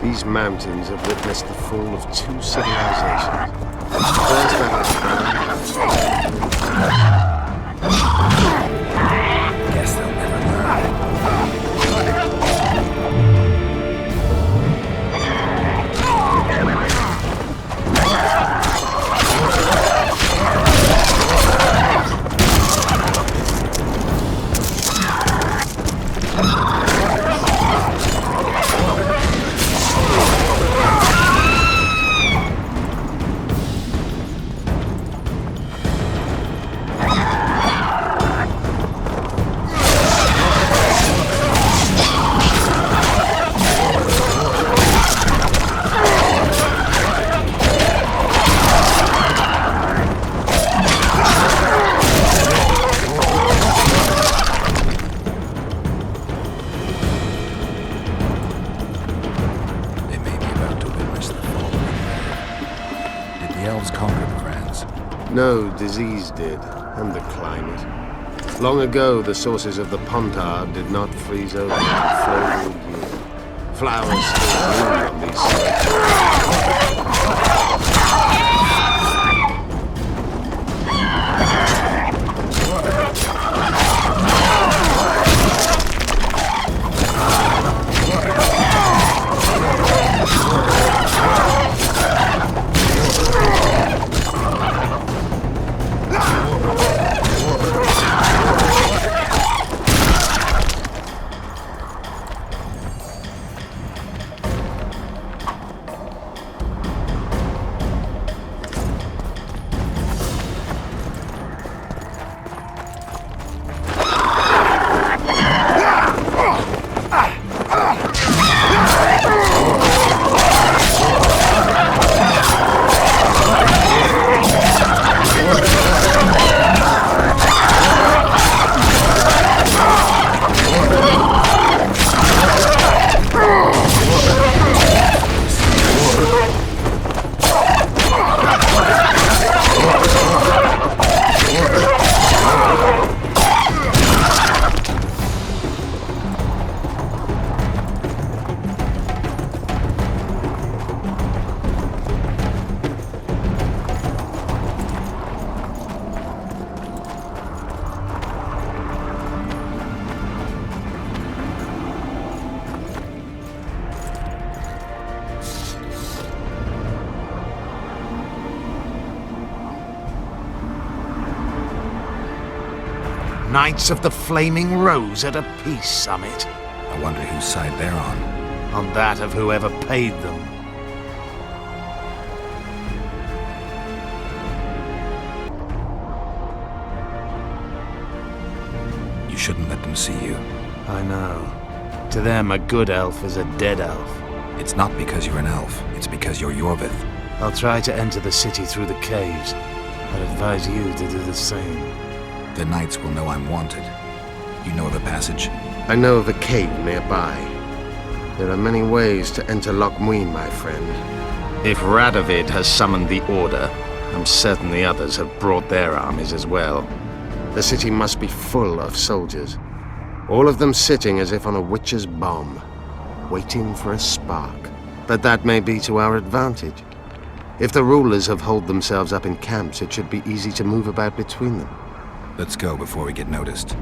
These mountains have witnessed the fall of two civilizations. First that of Guess they'll never learn. No, disease did, and the climate. Long ago, the sources of the Pontar did not freeze over and flow all year. Flowers still bloom on these slopes. Knights of the Flaming Rose at a peace summit. I wonder whose side they're on. On that of whoever paid them. You shouldn't let them see you. I know. To them, a good elf is a dead elf. It's not because you're an elf. It's because you're Yorvith. I'll try to enter the city through the caves. I'd advise you to do the same. The knights will know I'm wanted. You know the passage? I know of a cave nearby. There are many ways to enter Loch Muin, my friend. If Radovid has summoned the Order, I'm certain the others have brought their armies as well. The city must be full of soldiers, all of them sitting as if on a witch's bomb, waiting for a spark. But that may be to our advantage. If the rulers have holed themselves up in camps, it should be easy to move about between them. Let's go before we get noticed.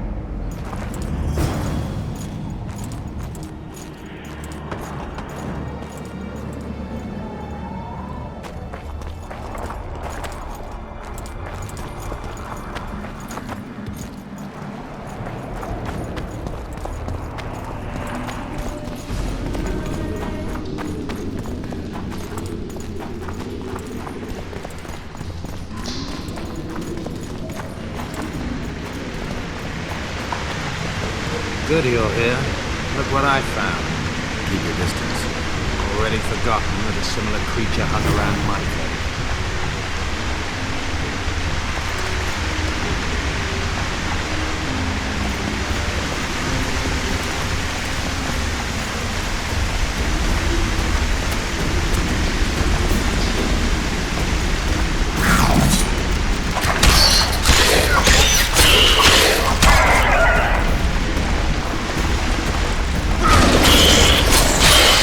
Good you're here. Look what I found. Keep your distance. Already forgotten that a similar creature hung around my cave.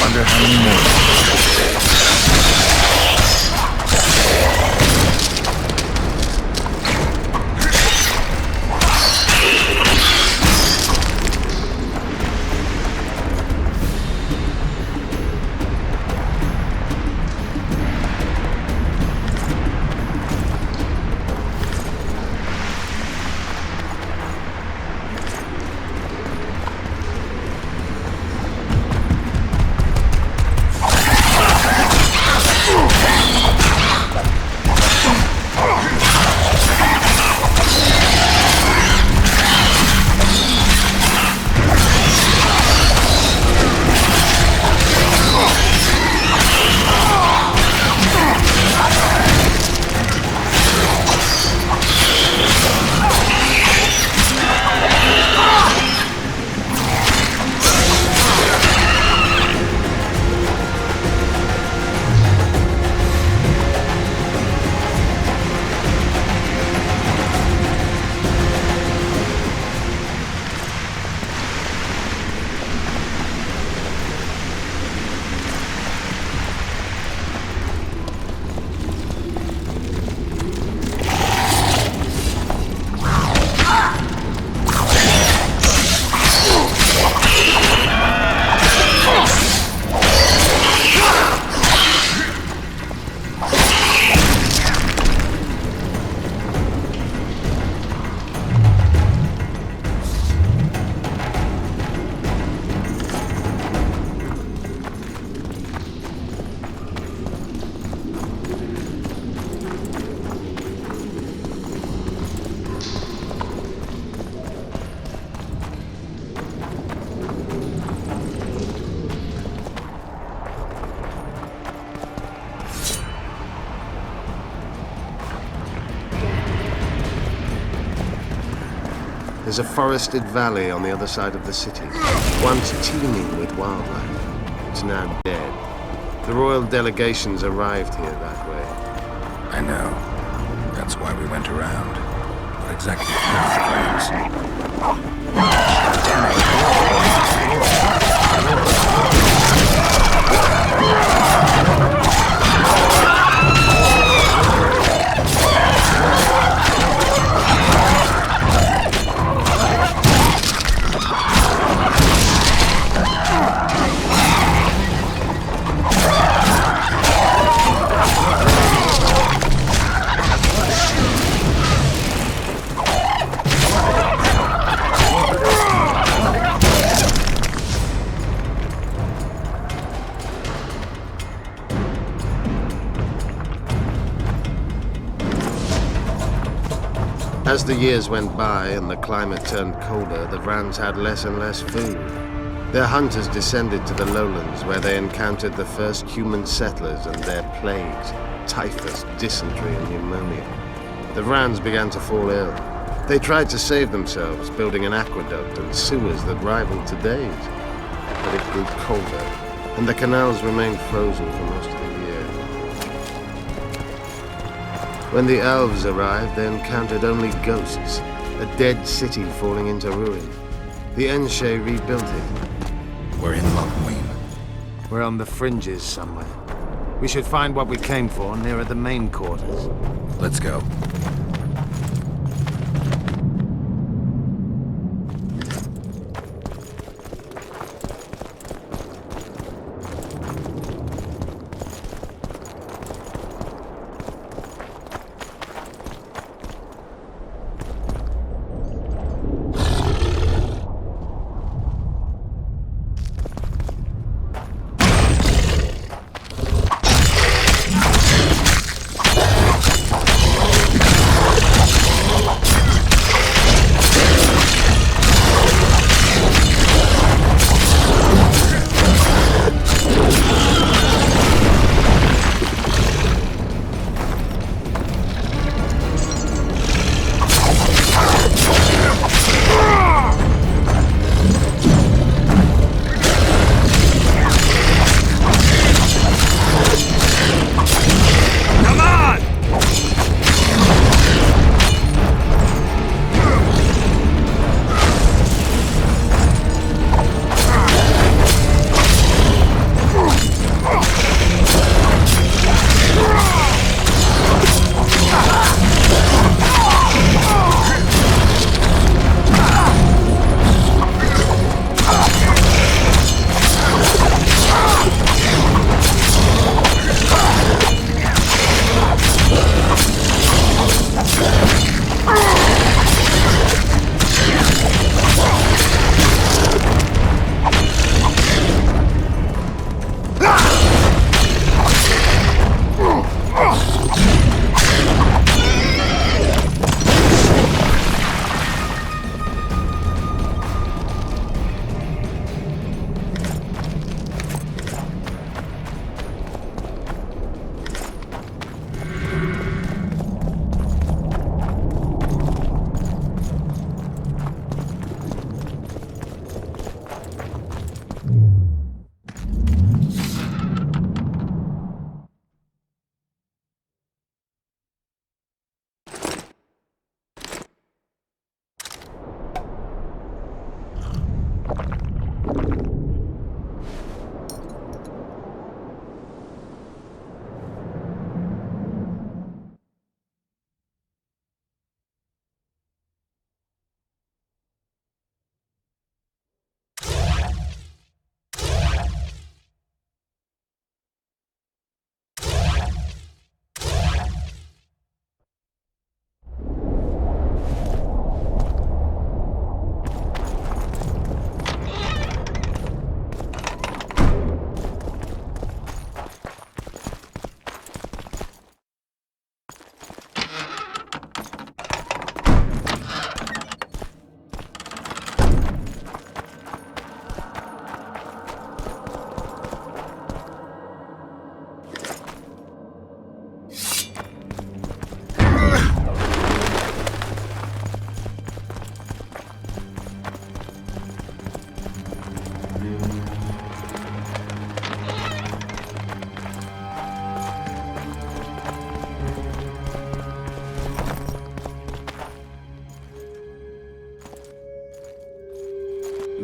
Wonder how many more. There's a forested valley on the other side of the city, once teeming with wildlife. It's now dead. The royal delegations arrived here that way. I know. That's why we went around. What exactly are your As the years went by and the climate turned colder, the Vrans had less and less food. Their hunters descended to the lowlands where they encountered the first human settlers and their plagues, typhus, dysentery, and pneumonia. The Vrans began to fall ill. They tried to save themselves, building an aqueduct and sewers that rivaled today's. But it grew colder, and the canals remained frozen for most of the year. When the elves arrived, they encountered only ghosts, a dead city falling into ruin. The Enshe rebuilt it. We're in Lockmuir. We're on the fringes somewhere. We should find what we came for nearer the main quarters. Let's go.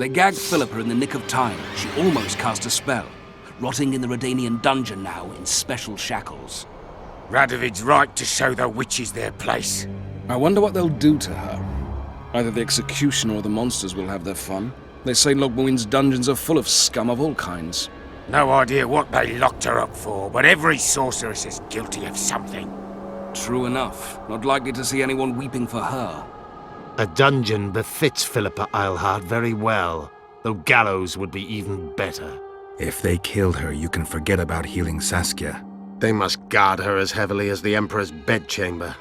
They gagged Philippa in the nick of time. She almost cast a spell. Rotting in the Redanian dungeon now in special shackles. Radovid's right to show the witches their place. I wonder what they'll do to her. Either the executioner or the monsters will have their fun. They say Logmuin's dungeons are full of scum of all kinds. No idea what they locked her up for, but every sorceress is guilty of something. True enough. Not likely to see anyone weeping for her. A dungeon befits Philippa Eilhart very well, though gallows would be even better. If they killed her, you can forget about healing Saskia. They must guard her as heavily as the Emperor's bedchamber.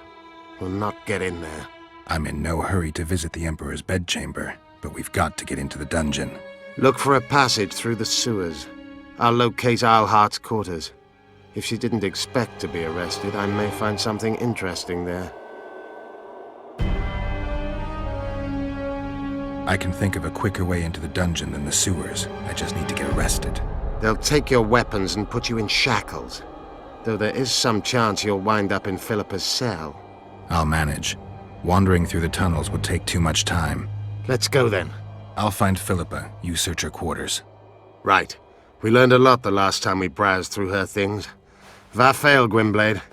We'll not get in there. I'm in no hurry to visit the Emperor's bedchamber, but we've got to get into the dungeon. Look for a passage through the sewers. I'll locate Eilhart's quarters. If she didn't expect to be arrested, I may find something interesting there. I can think of a quicker way into the dungeon than the sewers. I just need to get arrested. They'll take your weapons and put you in shackles. Though there is some chance you'll wind up in Philippa's cell. I'll manage. Wandering through the tunnels would take too much time. Let's go then. I'll find Philippa. You search her quarters. Right. We learned a lot the last time we browsed through her things. Va fail, Gwynblade.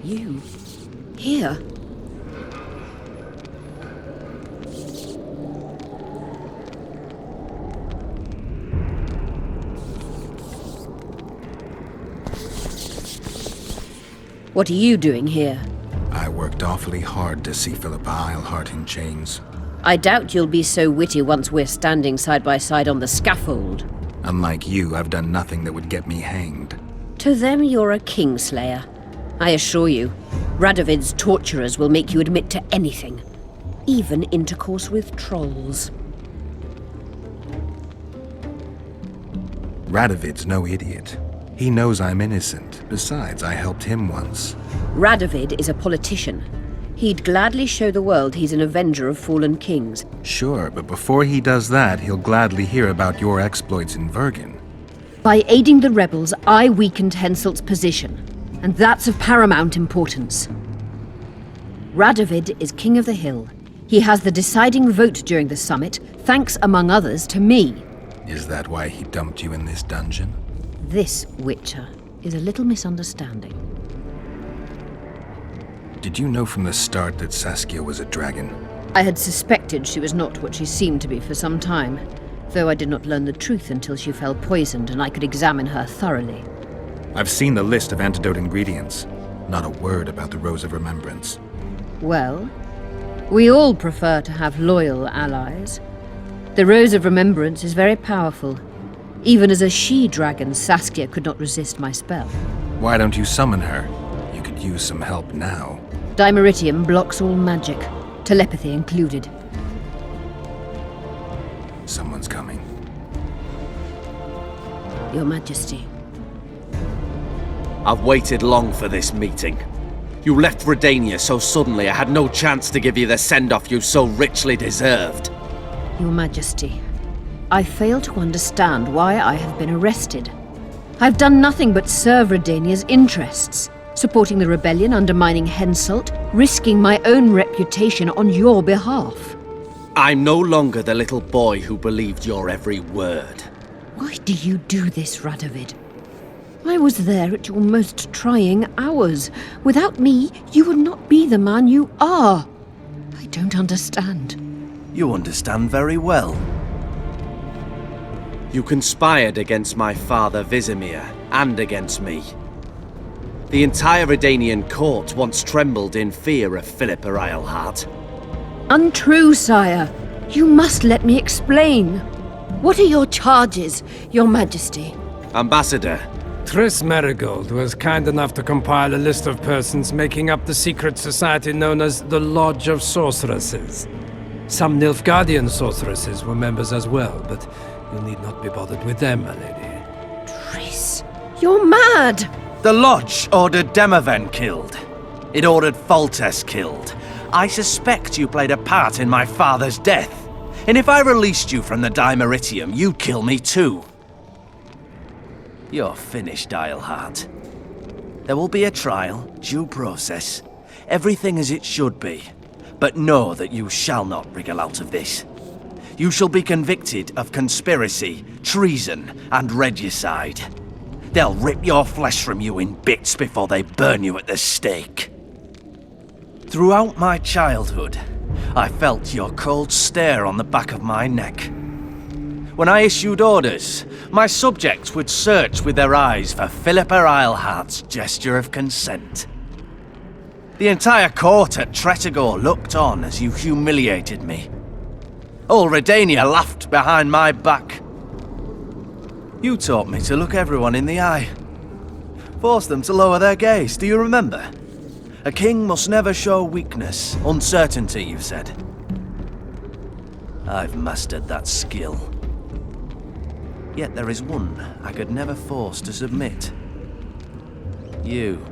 You? Here? What are you doing here? I worked awfully hard to see Philippa Eilhart in chains. I doubt you'll be so witty once we're standing side by side on the scaffold. Unlike you, I've done nothing that would get me hanged. To them, you're a kingslayer. I assure you, Radovid's torturers will make you admit to anything, even intercourse with trolls. Radovid's no idiot. He knows I'm innocent. Besides, I helped him once. Radovid is a politician. He'd gladly show the world he's an avenger of fallen kings. Sure, but before he does that, he'll gladly hear about your exploits in Vergen. By aiding the rebels, I weakened Henselt's position, and that's of paramount importance. Radovid is king of the hill. He has the deciding vote during the summit, thanks, among others, to me. Is that why he dumped you in this dungeon? This, Witcher, is a little misunderstanding. Did you know from the start that Saskia was a dragon? I had suspected she was not what she seemed to be for some time, though I did not learn the truth until she fell poisoned and I could examine her thoroughly. I've seen the list of antidote ingredients. Not a word about the Rose of Remembrance. Well, we all prefer to have loyal allies. The Rose of Remembrance is very powerful. Even as a she-dragon, Saskia could not resist my spell. Why don't you summon her? You could use some help now. Dimeritium blocks all magic, telepathy included. Someone's coming. Your Majesty. I've waited long for this meeting. You left Redania so suddenly I had no chance to give you the send-off you so richly deserved. Your Majesty, I fail to understand why I have been arrested. I've done nothing but serve Redania's interests, supporting the rebellion, undermining Henselt, risking my own reputation on your behalf. I'm no longer the little boy who believed your every word. Why do you do this, Radovid? I was there at your most trying hours. Without me, you would not be the man you are. I don't understand. You understand very well. You conspired against my father Vizimir, and against me. The entire Redanian court once trembled in fear of Philippa Eilhart. Untrue, sire. You must let me explain. What are your charges, your Majesty? Ambassador, Triss Marigold was kind enough to compile a list of persons making up the secret society known as the Lodge of Sorceresses. Some Nilfgaardian sorceresses were members as well, but you need not be bothered with them, my lady. Triss, you're mad! the Lodge ordered Demaven killed. It ordered Foltest killed. I suspect you played a part in my father's death. And if I released you from the Dimeritium, you'd kill me too. You're finished, Eilhart. There will be a trial, due process, everything as it should be. But know that you shall not wriggle out of this. You shall be convicted of conspiracy, treason, and regicide. They'll rip your flesh from you in bits before they burn you at the stake. Throughout my childhood, I felt your cold stare on the back of my neck. When I issued orders, my subjects would search with their eyes for Philippa Eilhart's gesture of consent. The entire court at Tretogor looked on as you humiliated me. All Redania laughed behind my back. You taught me to look everyone in the eye. Forced them to lower their gaze, do you remember? A king must never show weakness, uncertainty, you said. I've mastered that skill. Yet there is one I could never force to submit. You.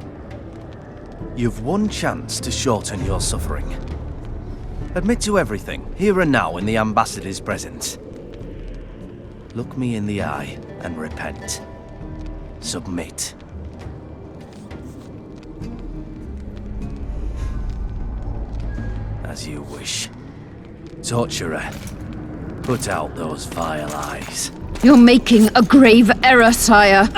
You've one chance to shorten your suffering. Admit to everything, here and now in the ambassador's presence. Look me in the eye and repent. Submit. As you wish. Torturer, put out those vile eyes. You're making a grave error, sire.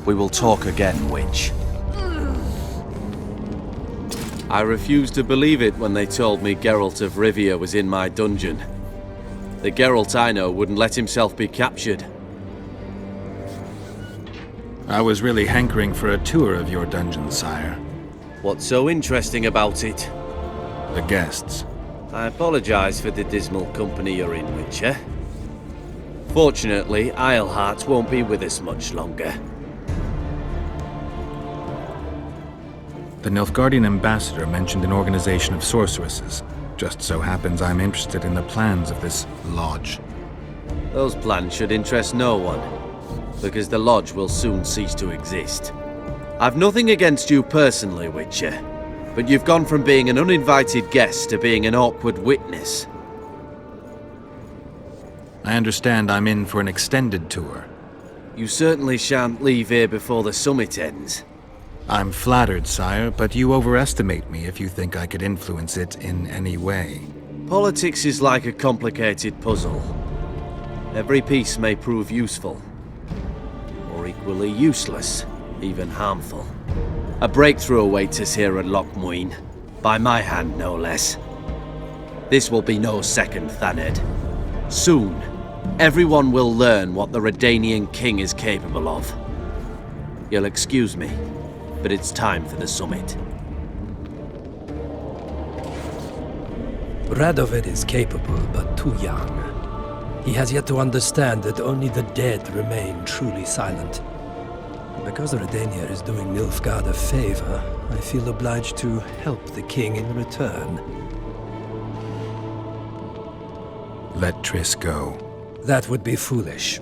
We will talk again, witch. I refused to believe it when they told me Geralt of Rivia was in my dungeon. The Geralt I know wouldn't let himself be captured. I was really hankering for a tour of your dungeon, sire. What's so interesting about it? The guests. I apologize for the dismal company you're in, Witcher. Fortunately, Eilhart won't be with us much longer. The Nilfgaardian ambassador mentioned an organization of sorceresses. Just so happens I'm interested in the plans of this lodge. Those plans should interest no one, because the lodge will soon cease to exist. I've nothing against you personally, Witcher, but you've gone from being an uninvited guest to being an awkward witness. I understand I'm in for an extended tour. You certainly shan't leave here before the summit ends. I'm flattered, sire, but you overestimate me if you think I could influence it in any way. Politics is like a complicated puzzle. Every piece may prove useful, or equally useless, even harmful. A breakthrough awaits us here at Loch Muin, by my hand no less. This will be no second Thaned. Soon, everyone will learn what the Redanian king is capable of. You'll excuse me, but it's time for the summit. Radovid is capable, but too young. He has yet to understand that only the dead remain truly silent. Because Redania is doing Nilfgaard a favor, I feel obliged to help the king in return. Let Triss go. That would be foolish.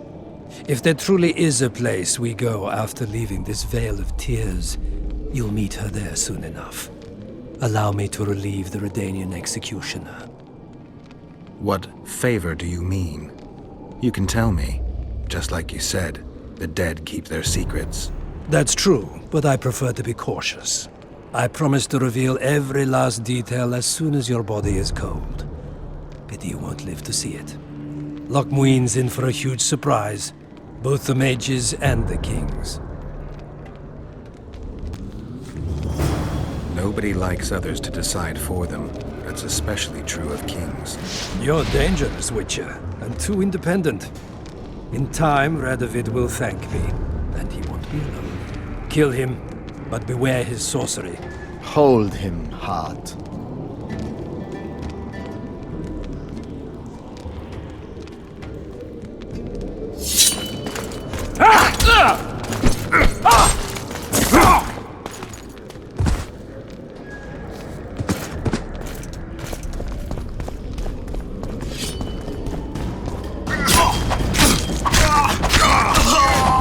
If there truly is a place we go after leaving this Vale of Tears, you'll meet her there soon enough. Allow me to relieve the Redanian executioner. What favor do you mean? You can tell me. Just like you said, the dead keep their secrets. That's true, but I prefer to be cautious. I promise to reveal every last detail as soon as your body is cold. Pity you won't live to see it. Loch Muin's in for a huge surprise, both the mages and the kings. Nobody likes others to decide for them. That's especially true of kings. You're dangerous, Witcher, and too independent. In time, Radovid will thank me, and he won't be alone. Kill him, but beware his sorcery. Hold him, Hart.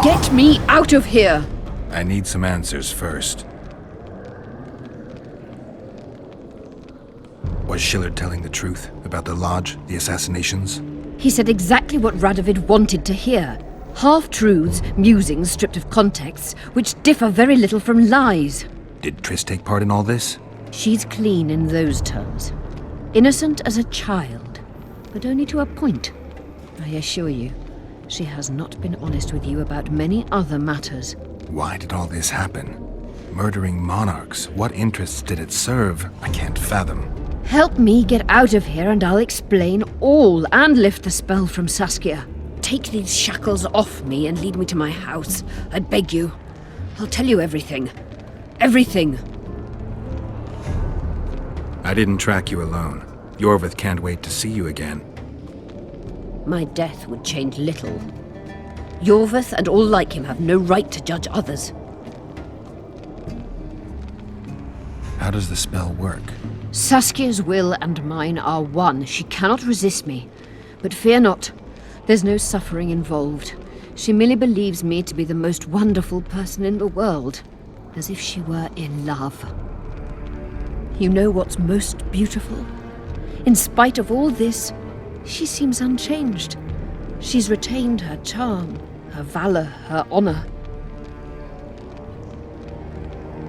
Get me out of here! I need some answers first. Was Schiller telling the truth about the lodge, the assassinations? He said exactly what Radovid wanted to hear. Half-truths, musings stripped of context, which differ very little from lies. Did Triss take part in all this? She's clean in those terms. Innocent as a child, but only to a point. I assure you, she has not been honest with you about many other matters. Why did all this happen? Murdering monarchs, what interests did it serve? I can't fathom. Help me get out of here and I'll explain all and lift the spell from Saskia. Take these shackles off me and lead me to my house. I beg you. I'll tell you everything. Everything. I didn't track you alone. Yorvith can't wait to see you again. My death would change little. Yorvith and all like him have no right to judge others. How does the spell work? Saskia's will and mine are one. She cannot resist me. But fear not. There's no suffering involved. She merely believes me to be the most wonderful person in the world. As if she were in love. You know what's most beautiful? In spite of all this, she seems unchanged. She's retained her charm, her valor, her honor.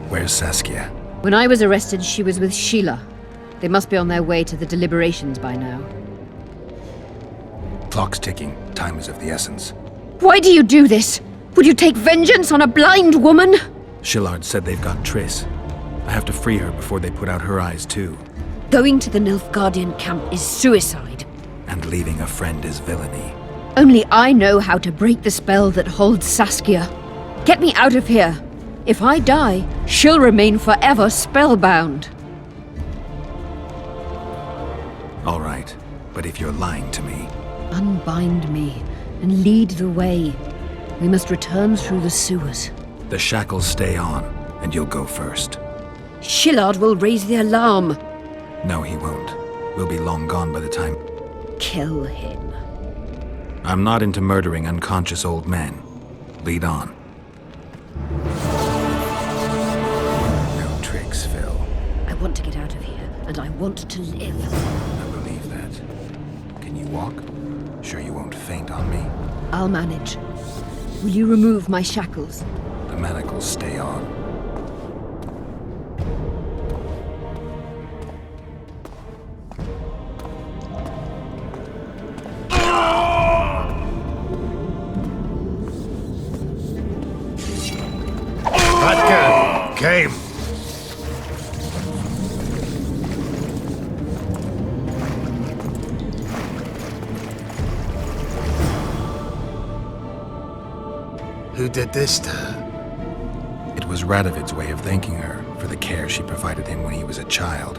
Where's Saskia? When I was arrested, she was with Sheila. They must be on their way to the deliberations by now. Clock's ticking. Time is of the essence. Why do you do this? Would you take vengeance on a blind woman? Shillard said they've got Triss. I have to free her before they put out her eyes, too. Going to the Nilfgaardian camp is suicide. And leaving a friend is villainy. Only I know how to break the spell that holds Saskia. Get me out of here. If I die, she'll remain forever spellbound. All right, but if you're lying to me... Unbind me and lead the way. We must return through the sewers. The shackles stay on, and you'll go first. Shillard will raise the alarm. No, he won't. We'll be long gone by the time. Kill him. I'm not into murdering unconscious old men. Lead on. No tricks, Phil. I want to get out of here, and I want to live. I believe that. Can you walk? Sure you won't faint on me? I'll manage. Will you remove my shackles? The manacles stay on. That girl came. Who did this to her? It was Radovid's way of thanking her for the care she provided him when he was a child.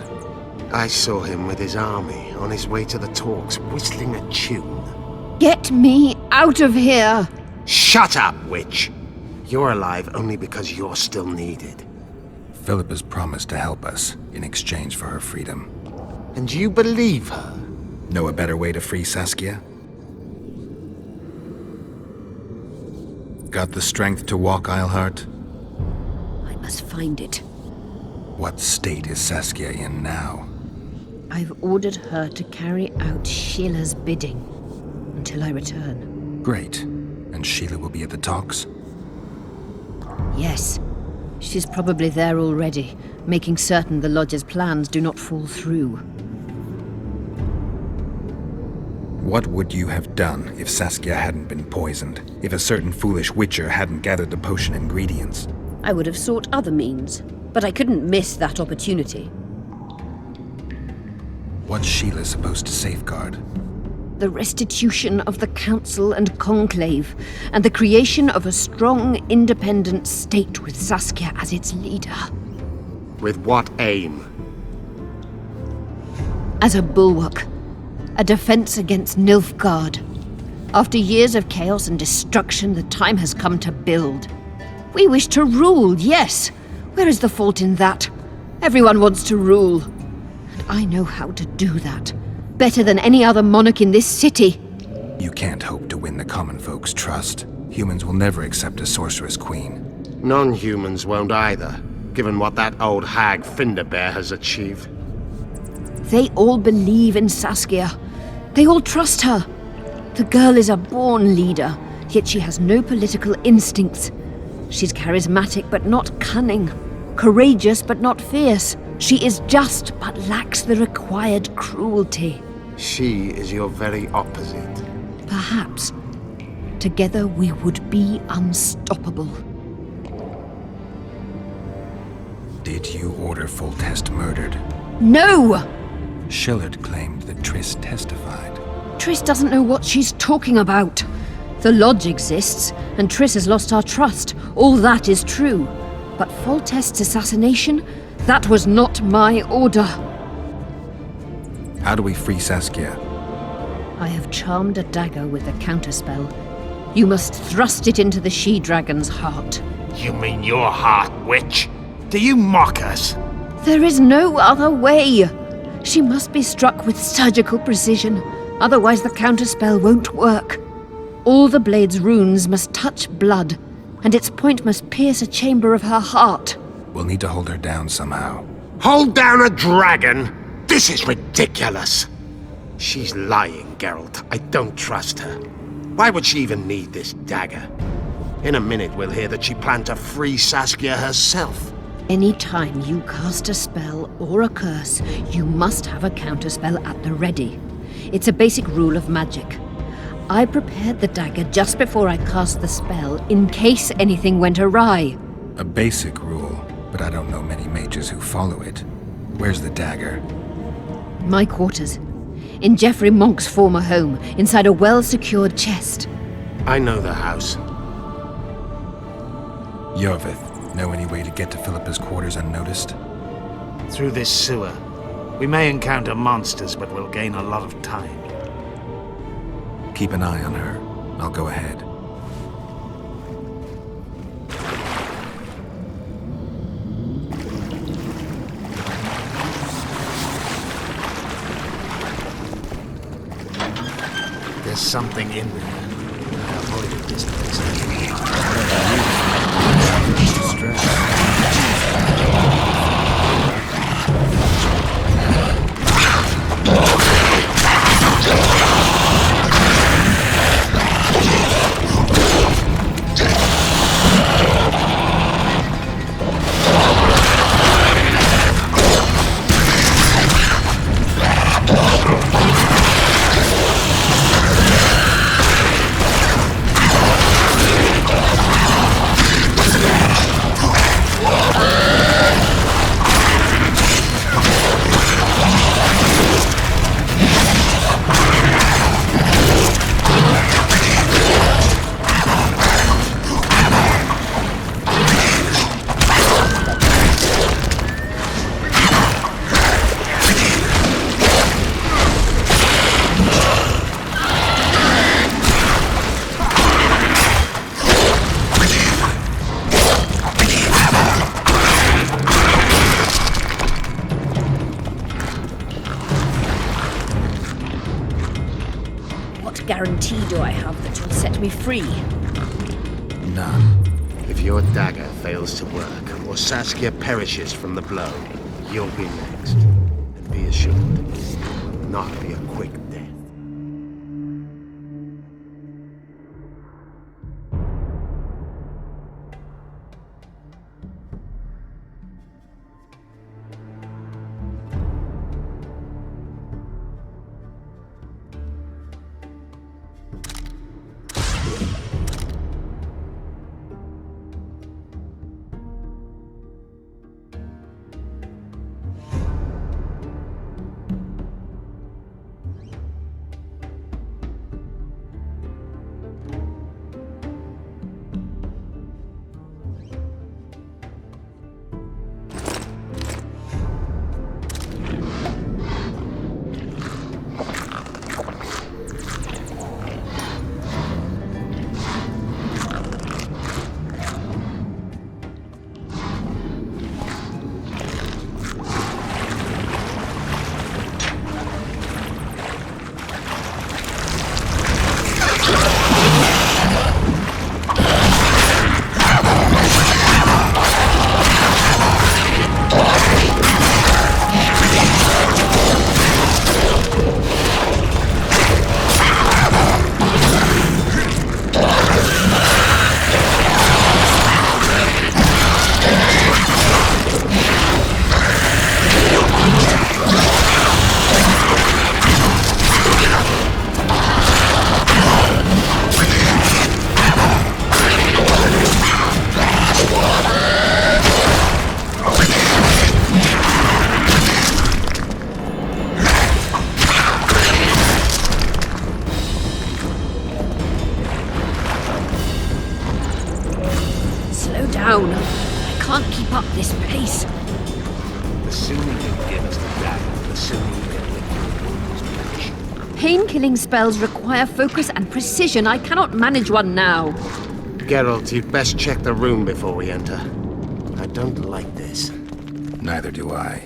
I saw him with his army on his way to the talks, whistling a tune. Get me out of here! Shut up, witch! You're alive only because you're still needed. Philippa's promised to help us in exchange for her freedom. And you believe her? Know a better way to free Saskia? Got the strength to walk, Eilhart? I must find it. What state is Saskia in now? I've ordered her to carry out Sheila's bidding until I return. Great. And Sheila will be at the talks? Yes. She's probably there already, making certain the Lodge's plans do not fall through. What would you have done if Saskia hadn't been poisoned? If a certain foolish witcher hadn't gathered the potion ingredients? I would have sought other means, but I couldn't miss that opportunity. What's Sheila supposed to safeguard? The restitution of the Council and Conclave, and the creation of a strong, independent state with Saskia as its leader. With what aim? As a bulwark. A defense against Nilfgaard. After years of chaos and destruction, the time has come to build. We wish to rule, yes. Where is the fault in that? Everyone wants to rule. And I know how to do that. Better than any other monarch in this city. You can't hope to win the common folk's trust. Humans will never accept a sorceress queen. Non-humans won't either, given what that old hag Finderbear has achieved. They all believe in Saskia. They all trust her. The girl is a born leader, yet she has no political instincts. She's charismatic but not cunning, courageous but not fierce. She is just but lacks the required cruelty. She is your very opposite. Perhaps. Together we would be unstoppable. Did you order Foltest murdered? No! Shillard claimed that Triss testified. Triss doesn't know what she's talking about. The Lodge exists, and Triss has lost our trust. All that is true. But Foltest's assassination? That was not my order. How do we free Saskia? I have charmed a dagger with a counterspell. You must thrust it into the she-dragon's heart. You mean your heart, witch? Do you mock us? There is no other way. She must be struck with surgical precision. Otherwise the counterspell won't work. All the blade's runes must touch blood, and its point must pierce a chamber of her heart. We'll need to hold her down somehow. Hold down a dragon? This is ridiculous. She's lying, Geralt. I don't trust her. Why would she even need this dagger? In a minute we'll hear that she planned to free Saskia herself. Any time you cast a spell or a curse, you must have a counterspell at the ready. It's a basic rule of magic. I prepared the dagger just before I cast the spell, in case anything went awry. A basic rule, but I don't know many mages who follow it. Where's the dagger? My quarters. In Geoffrey Monk's former home, inside a well-secured chest. I know the house. Yorvith, know any way to get to Philippa's quarters unnoticed? Through this sewer. We may encounter monsters, but we'll gain a lot of time. Keep an eye on her. I'll go ahead. something in there. I avoided this place. What guarantee do I have that you'll set me free? None. If your dagger fails to work, or Saskia perishes from the blow, you'll be next. And be assured, it will not be a quick death. Down. I can't keep up this pace. The sooner you give us the dagger, the sooner you get lick your wounds, bitch. Pain-killing spells require focus and precision. I cannot manage one now. Geralt, you'd best check the room before we enter. I don't like this. Neither do I.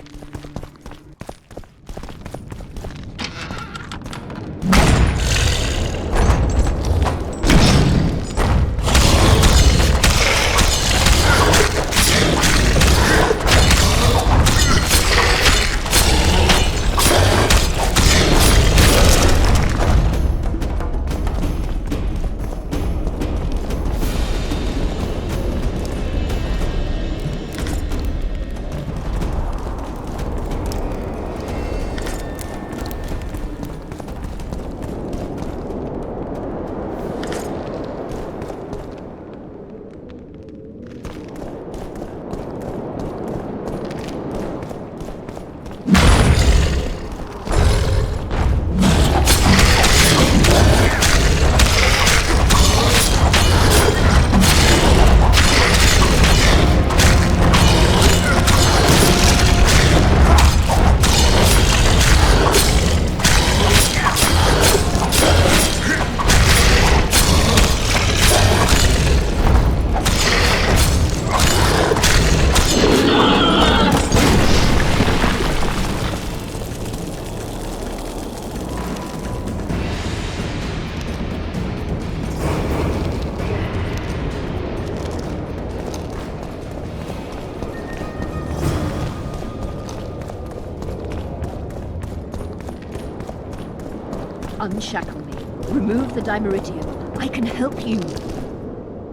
Unshackle me. Remove the Dimeridium. I can help you.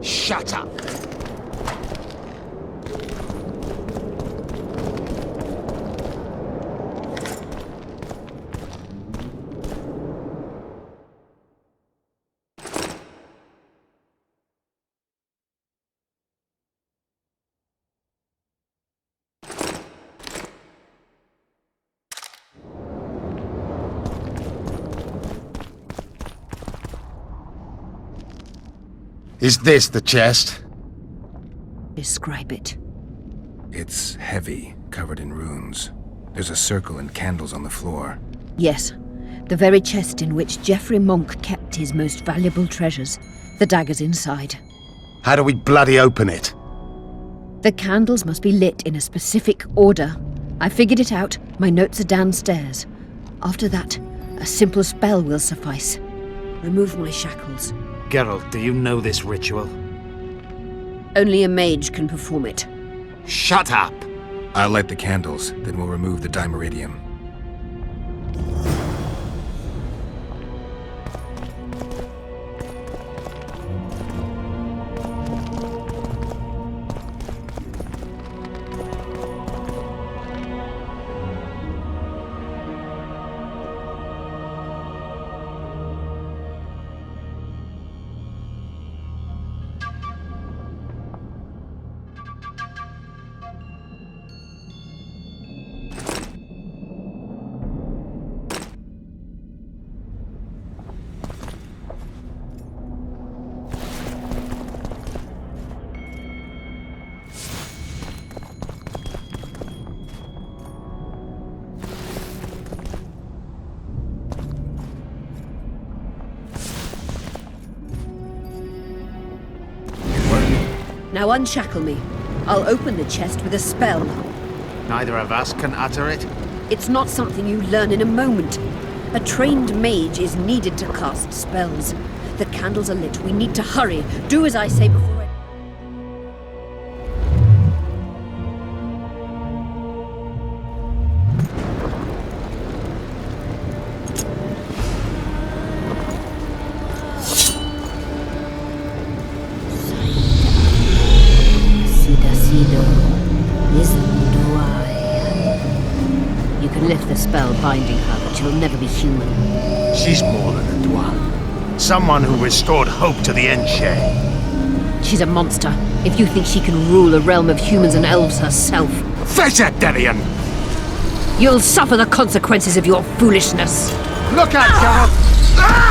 Shut up! Is this the chest? Describe it. It's heavy, covered in runes. There's a circle and candles on the floor. Yes, the very chest in which Geoffrey Monk kept his most valuable treasures. The daggers inside. How do we bloody open it? The candles must be lit in a specific order. I figured it out. My notes are downstairs. After that, a simple spell will suffice. Remove my shackles. Geralt, do you know this ritual? Only a mage can perform it. Shut up! I'll light the candles, then we'll remove the Dimeridium. Now unshackle me. I'll open the chest with a spell. Neither of us can utter it? It's not something you learn in a moment. A trained mage is needed to cast spells. The candles are lit. We need to hurry. Do as I say before I... You can lift the spell binding her, but she'll never be human. She's more than a Dwan. Someone who restored hope to the Enche. She's a monster. If you think she can rule a realm of humans and elves herself, Face it, Delian! you'll suffer the consequences of your foolishness. Look out, Geralt! Ah!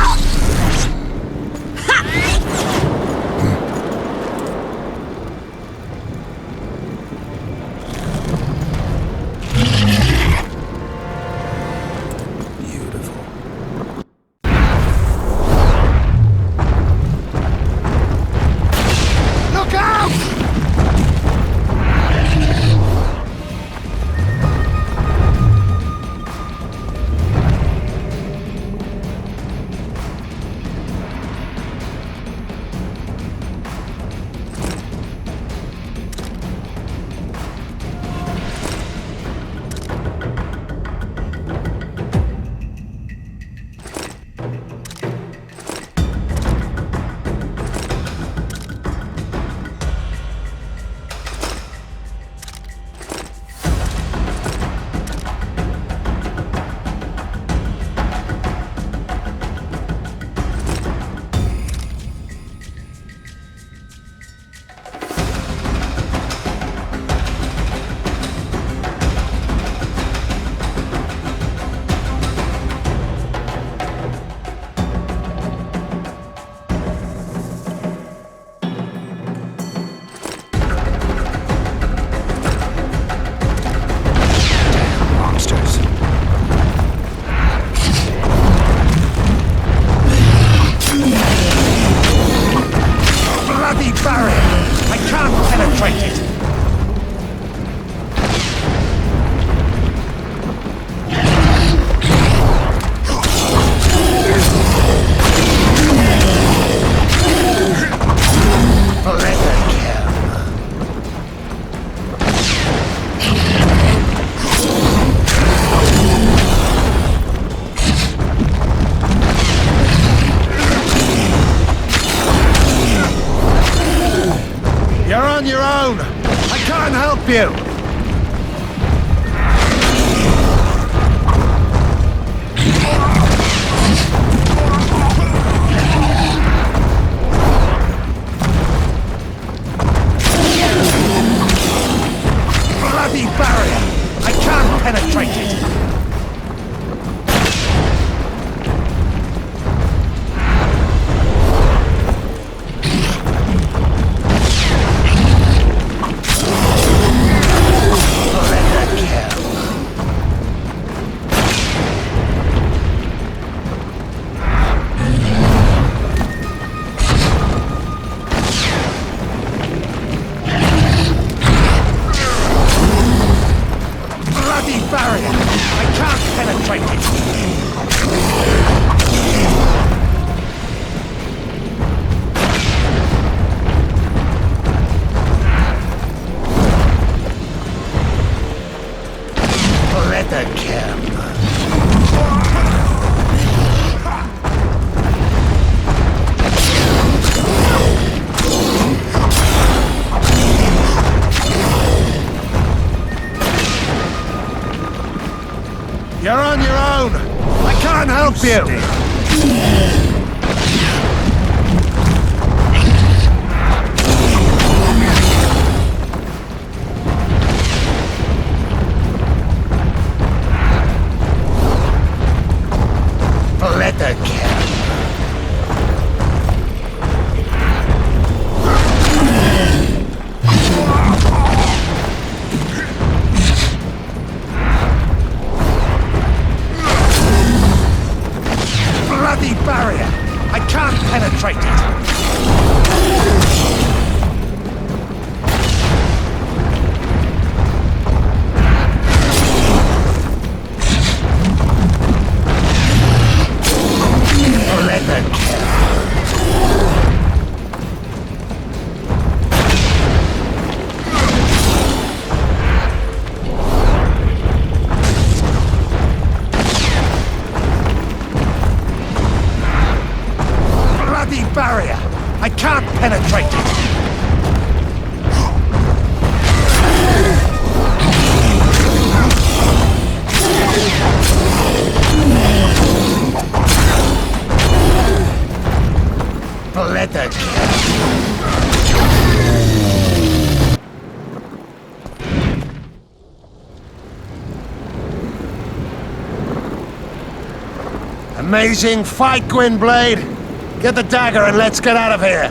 You're on your own! I can't help you! Bloody barrier! I can't penetrate it! Barrier! I can't penetrate it! Let the camp. You're on your own! I can't help you! Let the camp. Bloody barrier! I can't penetrate it! Let the camp. Barrier! I can't penetrate it! Let the Amazing fight, Gwynblade! Get the dagger and let's get out of here!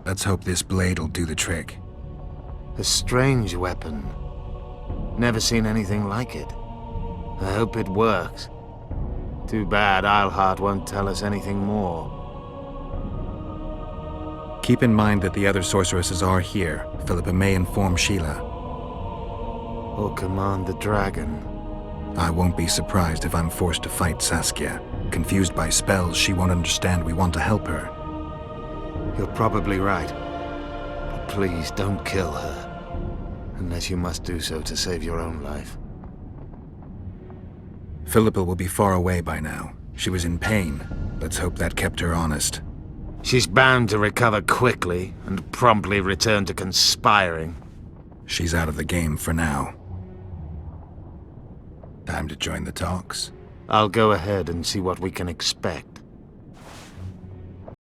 Let's hope this blade will do the trick. A strange weapon. Never seen anything like it. I hope it works. Too bad Eilhart won't tell us anything more. Keep in mind that the other sorceresses are here. Philippa may inform Sheila. Or command the dragon. I won't be surprised if I'm forced to fight Saskia. Confused by spells, she won't understand we want to help her. You're probably right. But please don't kill her. Unless you must do so to save your own life. Philippa will be far away by now. She was in pain. Let's hope that kept her honest. She's bound to recover quickly and promptly return to conspiring. She's out of the game for now. Time to join the talks. I'll go ahead and see what we can expect.